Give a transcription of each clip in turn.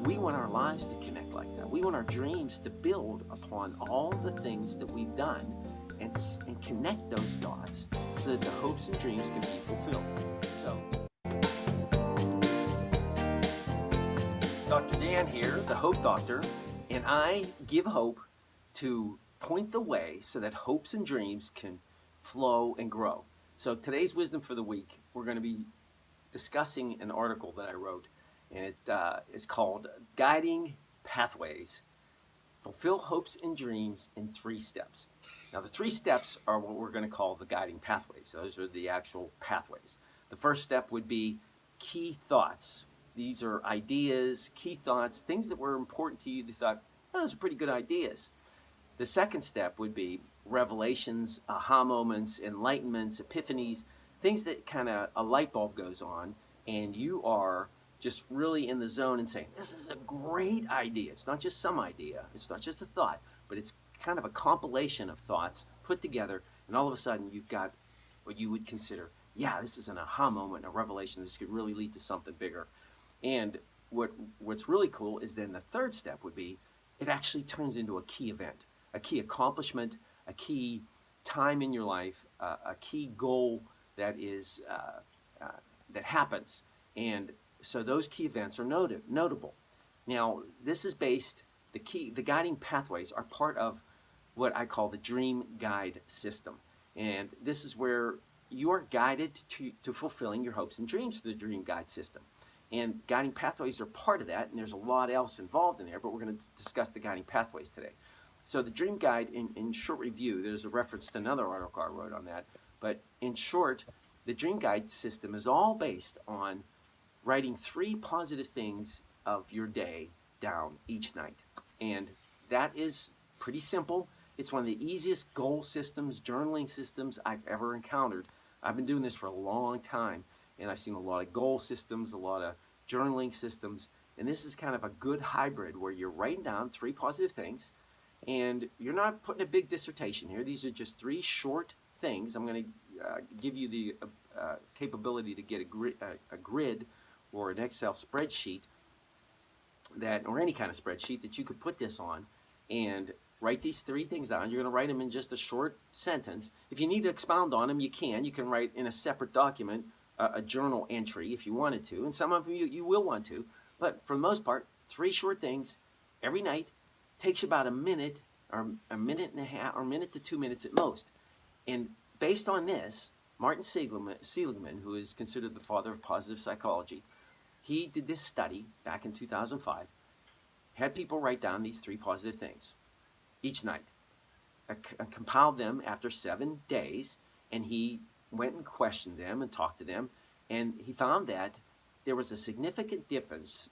we want our lives to connect like that. We want our dreams to build upon all the things that we've done and connect those dots so that the hopes and dreams can be fulfilled. So, Dr. Dan here, the Hope Doctor, and I give hope to point the way so that hopes and dreams can flow and grow. So today's wisdom for the week, we're going to be discussing an article that I wrote, and it is called Guiding Pathways. Fulfill hopes and dreams in 3 steps. Now, the 3 steps are what we're going to call the guiding pathways. Those are the actual pathways. The first step would be key thoughts. These are ideas, key thoughts, things that were important to you. You thought, oh, those are pretty good ideas. The second step would be revelations, aha moments, enlightenments, epiphanies, things that kind of a light bulb goes on, and you are just really in the zone and saying, this is a great idea. It's not just some idea. It's not just a thought, but it's kind of a compilation of thoughts put together, and all of a sudden you've got what you would consider, yeah, this is an aha moment, a revelation. This could really lead to something bigger. And what's really cool is then the third step would be, it actually turns into a key event, a key accomplishment, a key time in your life, a key goal that is that happens. And so those key events are notable. Now, this is based, the guiding pathways are part of what I call the Dream Guide system. And this is where you are guided to fulfilling your hopes and dreams through the Dream Guide system. And guiding pathways are part of that, and there's a lot else involved in there, but we're going to discuss the guiding pathways today. So the Dream Guide, in short review, there's a reference to another article I wrote on that, but in short, the Dream Guide system is all based on writing 3 positive things of your day down each night. And that is pretty simple. It's one of the easiest goal systems, journaling systems I've ever encountered. I've been doing this for a long time, and I've seen a lot of goal systems, a lot of journaling systems, and this is kind of a good hybrid where you're writing down 3 positive things, and you're not putting a big dissertation here. These are just 3 short things. I'm going to give you the capability to get a grid or an Excel spreadsheet or any kind of spreadsheet that you could put this on and write these 3 things down. You're going to write them in just a short sentence. If you need to expound on them, you can. You can write in a separate document a journal entry if you wanted to, and some of you will want to, but for the most part, 3 short things every night. Takes you about a minute or a minute and a half or a minute to 2 minutes at most. And based on this, Martin Seligman, who is considered the father of positive psychology, he did this study back in 2005, had people write down these 3 positive things each night, compiled them after 7 days, and he went and questioned them and talked to them, and he found that there was a significant difference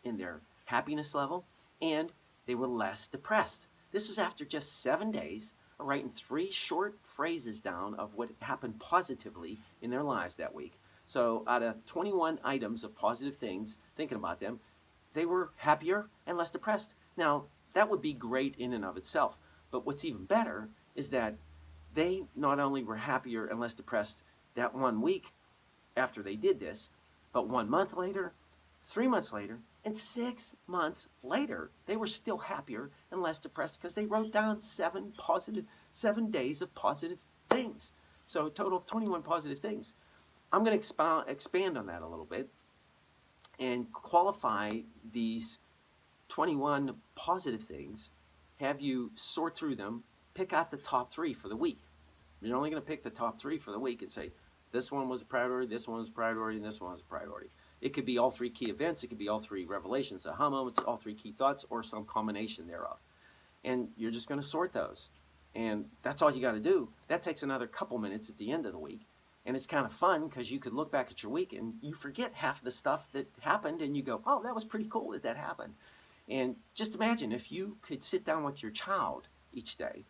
in their happiness level, and they were less depressed. This was after just 7 days of writing 3 short phrases down of what happened positively in their lives that week. So out of 21 items of positive things, thinking about them, they were happier and less depressed. Now, that would be great in and of itself, but what's even better is that they not only were happier and less depressed that 1 week after they did this, but 1 month later, 3 months later, and 6 months later, they were still happier and less depressed because they wrote down 7 days of positive things. So a total of 21 positive things. I'm going to expand on that a little bit and qualify these 21 positive things, have you sort through them, pick out the top 3 for the week. You're only going to pick the top 3 for the week and say, this one was a priority, this one was a priority, and this one was a priority. It could be all 3 key events, it could be all 3 revelations, aha moments, all 3 key thoughts, or some combination thereof. And you're just going to sort those. And that's all you got to do. That takes another couple minutes at the end of the week. And it's kind of fun because you could look back at your week and you forget half the stuff that happened and you go, oh, that was pretty cool that happened. And just imagine if you could sit down with your child each day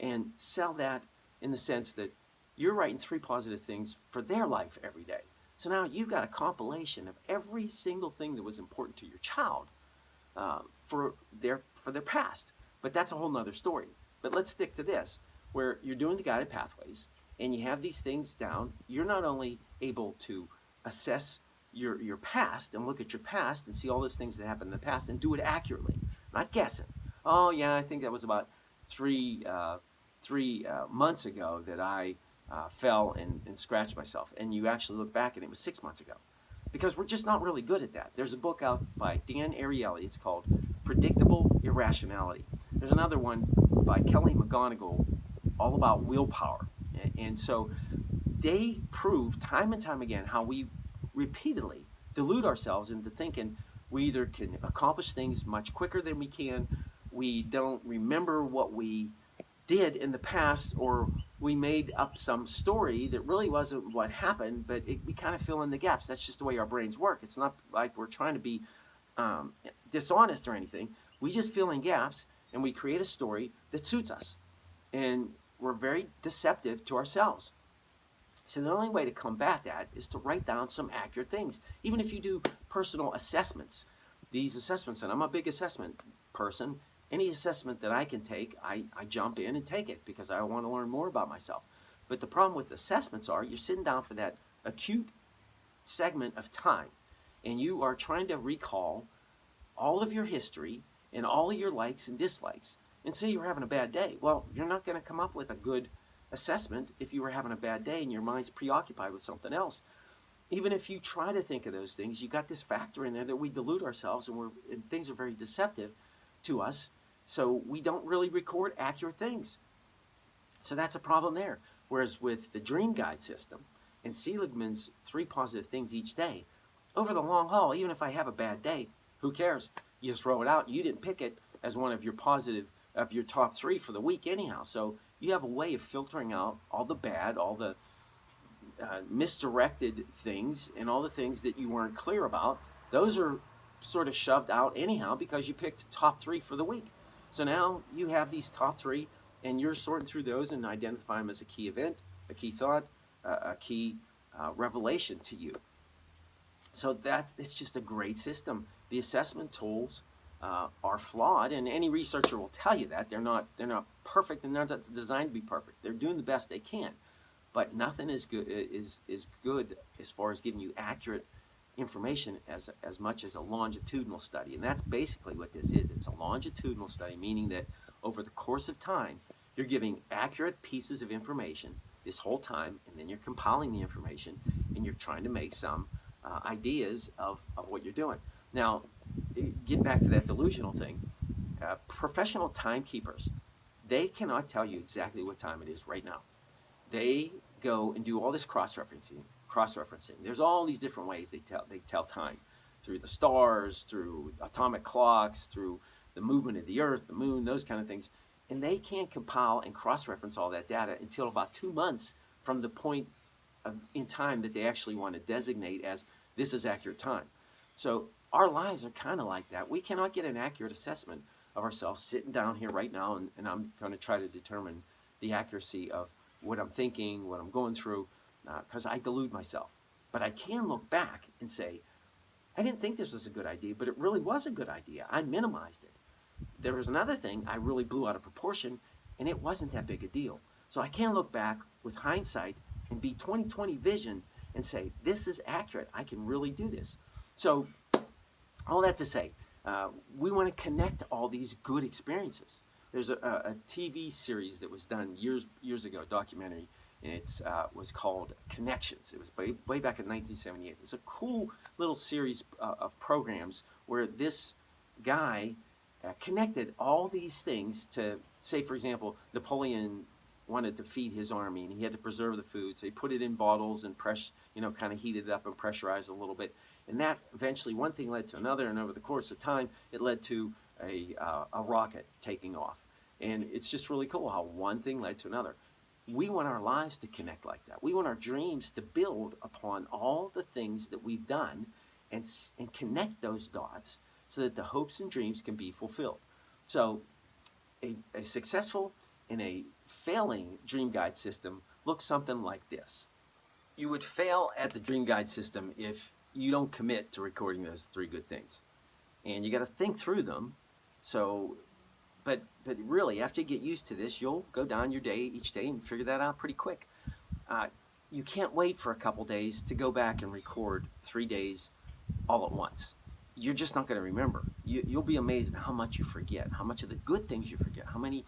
and sell that in the sense that you're writing 3 positive things for their life every day. So now you've got a compilation of every single thing that was important to your child for their past. But that's a whole nother story. But let's stick to this, where you're doing the guided pathways and you have these things down. You're not only able to assess your past and look at your past and see all those things that happened in the past and do it accurately, not guessing. Oh yeah, I think that was about three months ago that I fell and scratched myself, and you actually look back and it was 6 months ago, because we're just not really good at that. There's a book out by Dan Ariely. It's called Predictable Irrationality. There's another one by Kelly McGonigal, all about willpower, and so they prove time and time again how we repeatedly delude ourselves into thinking we either can accomplish things much quicker than we can, we don't remember what we did in the past, or we made up some story that really wasn't what happened, but we kind of fill in the gaps. That's just the way our brains work. It's not like we're trying to be dishonest or anything. We just fill in gaps and we create a story that suits us. And we're very deceptive to ourselves. So the only way to combat that is to write down some accurate things. Even if you do personal assessments, these assessments, and I'm a big assessment person, any assessment that I can take, I jump in and take it because I want to learn more about myself. But the problem with assessments are you're sitting down for that acute segment of time and you are trying to recall all of your history and all of your likes and dislikes, and say you're having a bad day. Well, you're not going to come up with a good assessment if you were having a bad day and your mind's preoccupied with something else. Even if you try to think of those things, you got this factor in there that we delude ourselves, and things are very deceptive to us, so we don't really record accurate things. So that's a problem there. Whereas with the Dream Guide system and Seligman's 3 positive things each day, over the long haul, even if I have a bad day, who cares? You throw it out. You didn't pick it as one of your of your top 3 for the week anyhow. So you have a way of filtering out all the bad, all the misdirected things, and all the things that you weren't clear about. Those are sort of shoved out anyhow because you picked top 3 for the week. So now you have these top 3, and you're sorting through those and identify them as a key event, a key thought, a key revelation to you. So it's just a great system. The assessment tools are flawed, and any researcher will tell you that they're not perfect, and they're not designed to be perfect. They're doing the best they can, but nothing is good as far as giving you accurate information as much as a longitudinal study. And that's basically what this is. It's a longitudinal study, meaning that over the course of time, you're giving accurate pieces of information this whole time, and then you're compiling the information, and you're trying to make some ideas of what you're doing. Now, get back to that delusional thing. Professional timekeepers, they cannot tell you exactly what time it is right now. They go and do all this cross-referencing. There's all these different ways they tell time, through the stars, through atomic clocks, through the movement of the earth, the moon, those kind of things. And they can't compile and cross-reference all that data until about 2 months from the point in time that they actually want to designate as this is accurate time. So our lives are kind of like that. We cannot get an accurate assessment of ourselves sitting down here right now, and I'm going to try to determine the accuracy of what I'm thinking, what I'm going through, because I delude myself. But I can look back and say, I didn't think this was a good idea, but it really was a good idea. I minimized it. There was another thing I really blew out of proportion, and it wasn't that big a deal. So I can look back with hindsight and be 20/20 vision and say, this is accurate. I can really do this. So all that to say, we want to connect all these good experiences. There's a TV series that was done years ago, a documentary, and it was called Connections. It was way back in 1978. It was a cool little series of programs where this guy connected all these things to, say, for example, Napoleon wanted to feed his army, and he had to preserve the food, so he put it in bottles and kind of heated it up and pressurized a little bit. And that eventually, one thing led to another, and over the course of time, it led to a rocket taking off. And it's just really cool how one thing led to another. We want our lives to connect like that. We want our dreams to build upon all the things that we've done and connect those dots so that the hopes and dreams can be fulfilled. So a successful and a failing Dream Guide system looks something like this. You would fail at the Dream Guide system if you don't commit to recording those 3 good things. And you got to think through them. So, but really, after you get used to this, you'll go down your day each day and figure that out pretty quick. you can't wait for a couple days to go back and record 3 days all at once. You're just not going to remember. You'll be amazed at how much you forget, how much of the good things you forget, how many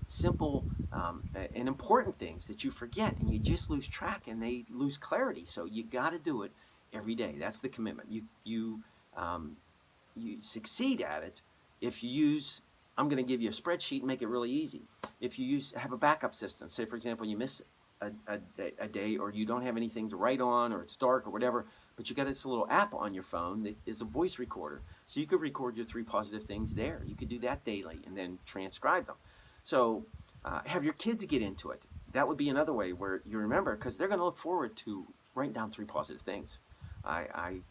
simple and important things that you forget, and you just lose track and they lose clarity. So you got to do it every day. That's the commitment. You succeed at it if you use. I'm going to give you a spreadsheet and make it really easy. If you have a backup system, say for example you miss a day, or you don't have anything to write on, or it's dark or whatever, but you got this little app on your phone that is a voice recorder. So you could record your 3 positive things there. You could do that daily and then transcribe them. So have your kids get into it. That would be another way where you remember, because they're going to look forward to writing down 3 positive things. I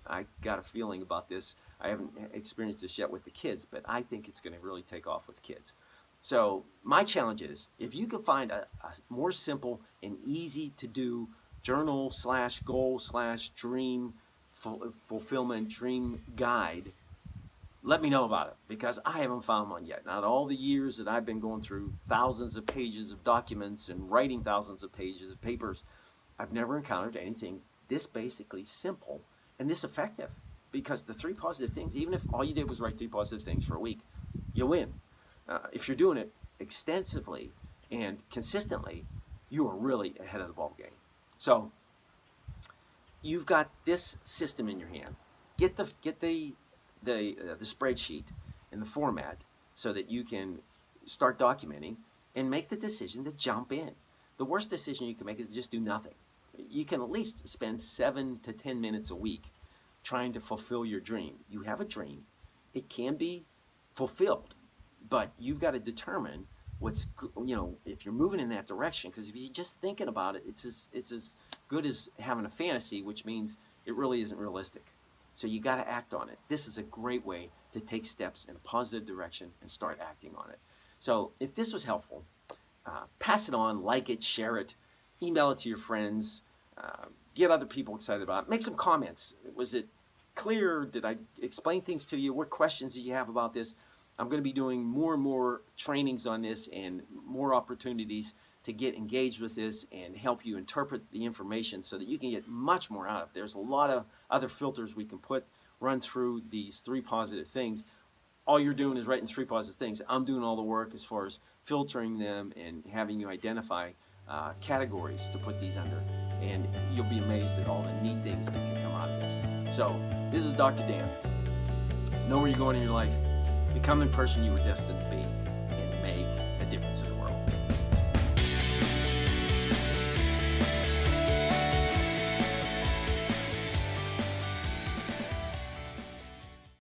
got a feeling about this. I haven't experienced this yet with the kids, but I think it's going to really take off with kids. So my challenge is, if you can find a more simple and easy to do journal/goal/dream fulfillment dream guide, let me know about it, because I haven't found one yet. Not all the years that I've been going through thousands of pages of documents and writing thousands of pages of papers, I've never encountered anything this basically simple and this effective. Because the 3 positive things, even if all you did was write 3 positive things for a week, you win. If you're doing it extensively and consistently, you are really ahead of the ball game. So you've got this system in your hand. Get the spreadsheet in the format so that you can start documenting and make the decision to jump in. The worst decision you can make is to just do nothing. You can at least spend 7 to 10 minutes a week trying to fulfill your dream. You have a dream. It can be fulfilled, but you've got to determine what's, if you're moving in that direction, because if you're just thinking about it, it's as good as having a fantasy, which means it really isn't realistic. So you got to act on it. This is a great way to take steps in a positive direction and start acting on it. So if this was helpful, pass it on, like it, share it, email it to your friends, get other people excited about it. Make some comments. Was it clear? Did I explain things to you? What questions do you have about this? I'm going to be doing more and more trainings on this and more opportunities to get engaged with this and help you interpret the information so that you can get much more out of it. There's a lot of other filters we can run through these 3 positive things. All you're doing is writing 3 positive things. I'm doing all the work as far as filtering them and having you identify categories to put these under. And you'll be amazed at all the neat things that can come out of this. So this is Dr. Dan. Know where you're going in your life. Become the person you were destined to be and make a difference in the world.